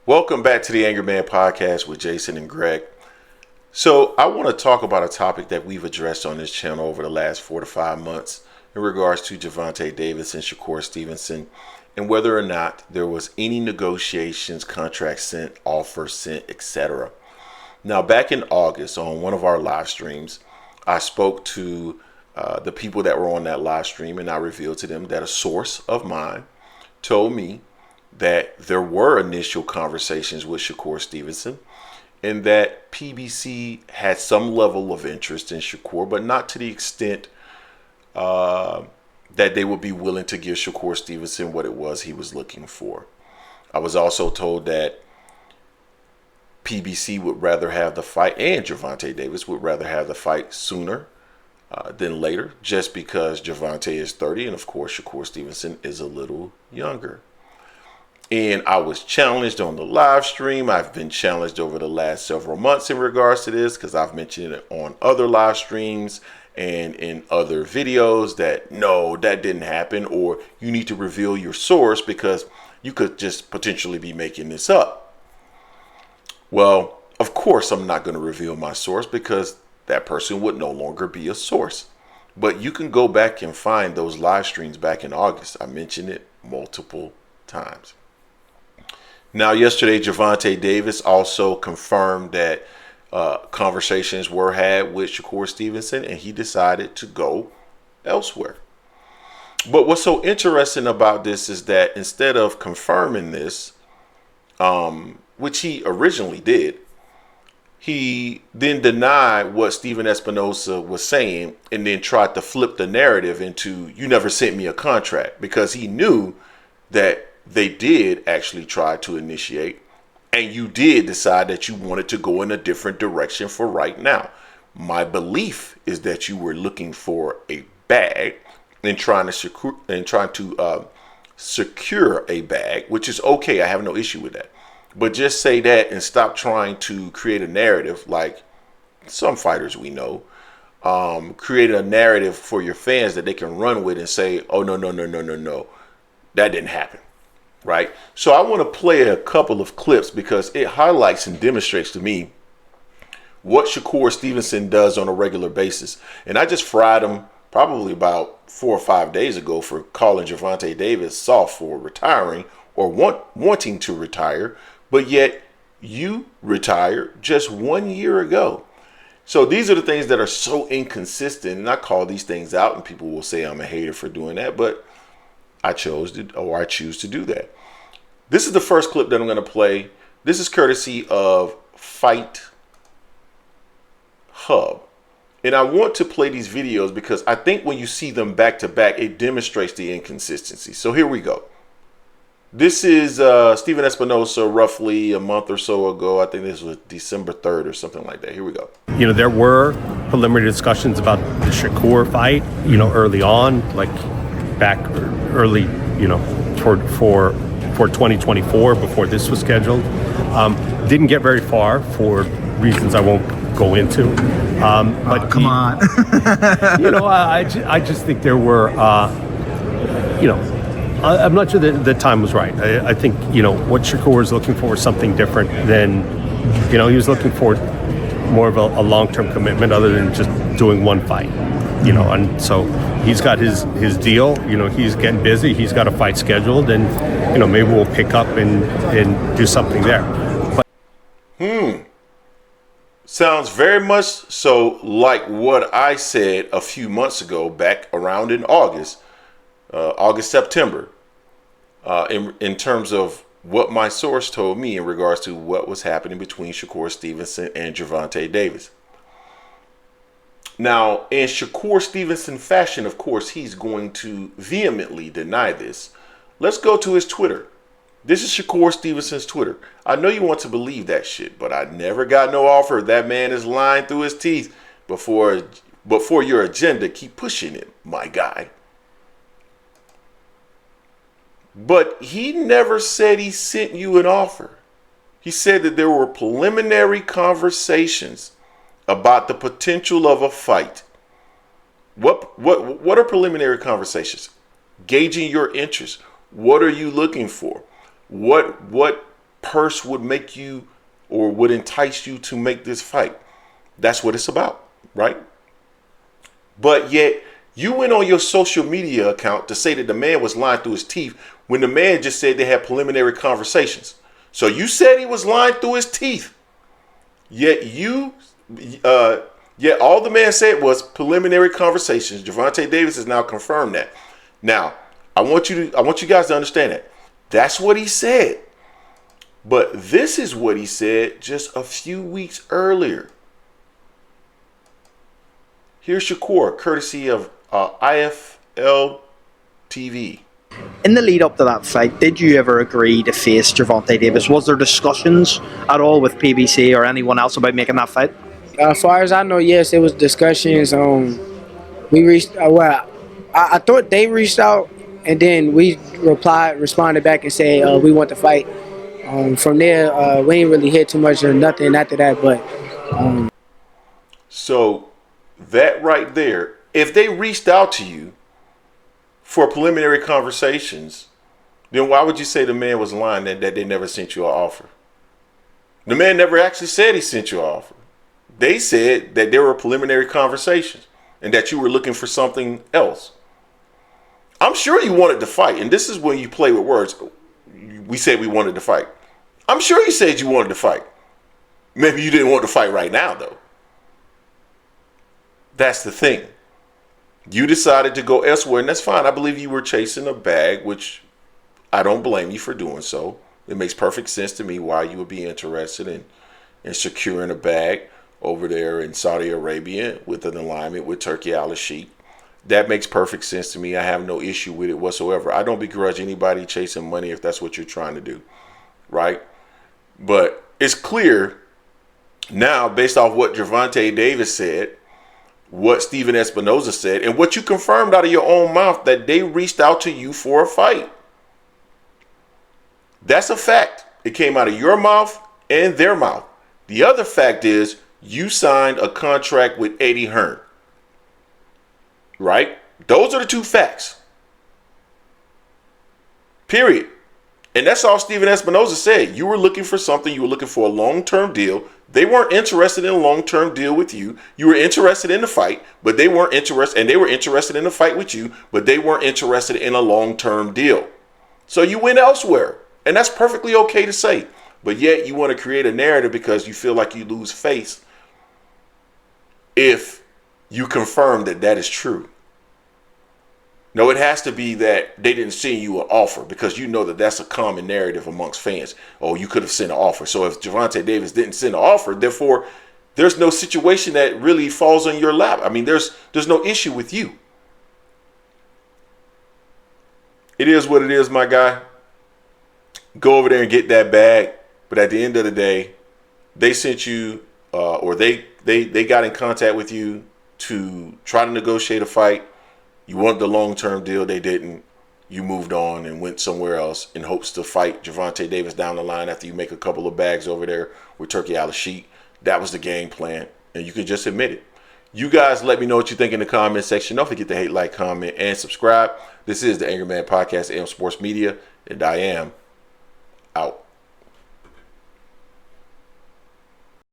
Welcome back to the Angry Man Podcast with Jason and Greg. So I want to talk about a topic that we've addressed on this channel over the last 4 to 5 months in regards to Gervonta Davis and Shakur Stevenson and whether or not there was any negotiations, contracts sent, offers sent, etc. Now, back in August on one of our live streams, I spoke to the people that were on that live stream, and I revealed to them that a source of mine told me that there were initial conversations with Shakur Stevenson and that PBC had some level of interest in Shakur, but not to the extent that they would be willing to give Shakur Stevenson what it was he was looking for. I was also told that PBC would rather have the fight, and Gervonta Davis would rather have the fight sooner than later, just because Gervonta is 30 and of course Shakur Stevenson is a little younger. And I was challenged on the live stream. I've been challenged over the last several months in regards to this because I've mentioned it on other live streams and in other videos that no, that didn't happen, or you need to reveal your source because you could just potentially be making this up. Well, of course, I'm not going to reveal my source because that person would no longer be a source. But you can go back and find those live streams back in August. I mentioned it multiple times. Now, yesterday, Gervonta Davis also confirmed that conversations were had with Shakur Stevenson, and he decided to go elsewhere. But what's so interesting about this is that instead of confirming this, which he originally did, he then denied what Stephen Espinosa was saying and then tried to flip the narrative into, you never sent me a contract, because he knew that they did actually try to initiate, and you did decide that you wanted to go in a different direction for right now. My belief is that you were looking for a bag and trying to secure a bag, which is okay. I have no issue with that. But just say that and stop trying to create a narrative like some fighters we know. Create a narrative for your fans that they can run with and say, oh, no, that didn't happen. Right. So I want to play a couple of clips because it highlights and demonstrates to me what Shakur Stevenson does on a regular basis. And I just fried him probably about 4 or 5 days ago for calling Gervonta Davis soft for retiring or wanting to retire. But yet you retired just 1 year ago. So these are the things that are so inconsistent. And I call these things out and people will say I'm a hater for doing that. But I choose to do that. This is the first clip that I'm going to play. This is courtesy of Fight Hub. And I want to play these videos because I think when you see them back to back, it demonstrates the inconsistency. So here we go. This is Stephen Espinosa roughly a month or so ago. I think this was December 3rd or something like that. Here we go. You know, there were preliminary discussions about the Shakur fight, early on, like back early, for 2024 before this was scheduled. Didn't get very far for reasons I won't go into. But come on. I just think there were, I'm not sure that the time was right. I think, what Shakur was looking for was something different than, he was looking for more of a long-term commitment other than just doing one fight. And so he's got his deal, he's getting busy, he's got a fight scheduled, and, maybe we'll pick up and do something there. But Sounds very much so like what I said a few months ago, back around in September, in terms of what my source told me in regards to what was happening between Shakur Stevenson and Gervonta Davis. Now, in Shakur Stevenson fashion, of course, he's going to vehemently deny this. Let's go to his Twitter. This is Shakur Stevenson's Twitter. I know you want to believe that shit, but I never got no offer. That man is lying through his teeth. Before your agenda, keep pushing it, my guy. But he never said he sent you an offer. He said that there were preliminary conversations about the potential of a fight. What are preliminary conversations? Gauging your interest. What are you looking for? What purse would make you or would entice you to make this fight. That's what it's about, right? But yet you went on your social media account to say that the man was lying through his teeth when the man just said they had preliminary conversations. So you said he was lying through his teeth. Yet all the man said was preliminary conversations. Gervonta Davis has now confirmed that. Now, I want you guys to understand that. That's what he said. But this is what he said just a few weeks earlier. Here's Shakur, courtesy of IFL TV. In the lead up to that fight, did you ever agree to face Gervonta Davis? Was there discussions at all with PBC or anyone else about making that fight? As far as I know, yes, it was discussions. We reached. I thought they reached out, and then we responded back and said we want to fight. From there, we ain't really hit too much or nothing after that. But so that right there, if they reached out to you for preliminary conversations, then why would you say the man was lying that they never sent you an offer? The man never actually said he sent you an offer. They said that there were preliminary conversations and that you were looking for something else. I'm sure you wanted to fight, and this is when you play with words. We said we wanted to fight. I'm sure you said you wanted to fight. Maybe you didn't want to fight right now, though. That's the thing. You decided to go elsewhere, and that's fine. I believe you were chasing a bag, which I don't blame you for doing so. It makes perfect sense to me why you would be interested in securing a bag over there in Saudi Arabia with an alignment with Turkey al-Sheikh. That makes perfect sense to me. I have no issue with it whatsoever. I don't begrudge anybody chasing money if that's what you're trying to do, right? But it's clear now, based off what Gervonta Davis said, what Steven Espinoza said, and what you confirmed out of your own mouth, that they reached out to you for a fight. That's a fact. It came out of your mouth and their mouth. The other fact is you signed a contract with Eddie Hearn. Right? Those are the two facts. Period. And that's all Steven Espinoza said. You were looking for something. You were looking for a long-term deal. They weren't interested in a long-term deal with you. You were interested in the fight, but they weren't interested. And they were interested in the fight with you, but they weren't interested in a long-term deal. So you went elsewhere. And that's perfectly okay to say. But yet you want to create a narrative because you feel like you lose face if you confirm that that is true. No, it has to be that they didn't send you an offer, because you know that that's a common narrative amongst fans. Oh, you could have sent an offer. So if Gervonta Davis didn't send an offer, therefore there's no situation that really falls on your lap. I mean, there's no issue with you. It is what it is, my guy. Go over there and get that bag. But at the end of the day, they sent you or they got in contact with you to try to negotiate a fight. You wanted the long-term deal. They didn't. You moved on and went somewhere else in hopes to fight Gervonta Davis down the line after you make a couple of bags over there with Turkey al-Sheikh. That was the game plan, and you can just admit it. You guys let me know what you think in the comment section. Don't forget to hate, like, comment, and subscribe. This is the Angry Man Podcast, AM Sports Media, and I am out.